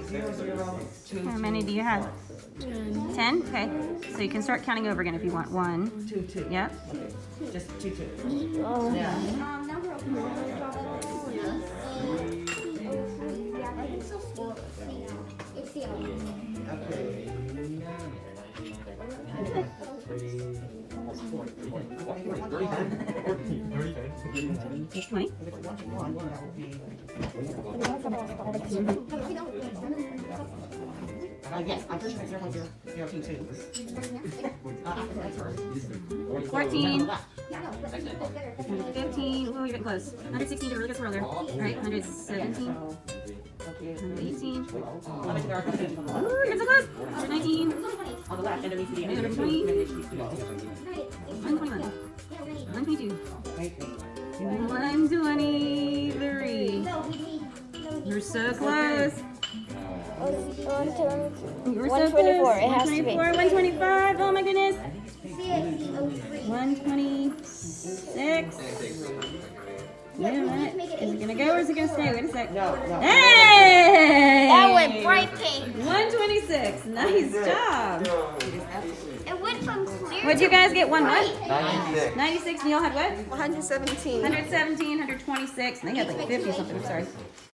How many do you have? 10. Okay. So you can start counting over again if you want. 1, 2. Yep. Just 2. Oh. Yeah. Just 20. Yes, I'm pushing it 0.0. 14. 15. Oh, you're getting close. 116 to really good roller. All right, 117. 118. Ooh, you're getting so close. 119. 120. 121. 122. 123. You're so close. You were so 124, close. it has to be. 125. Oh my goodness. 126. Wait a minute. Is it gonna go or is it gonna stay? Wait a sec. No. Hey! That went bright pink. 126. Nice job. It went from clear. What'd you guys get? One what? 96. 96. And y'all had what? 117. 117, 126. And they had like 50 something. I'm sorry.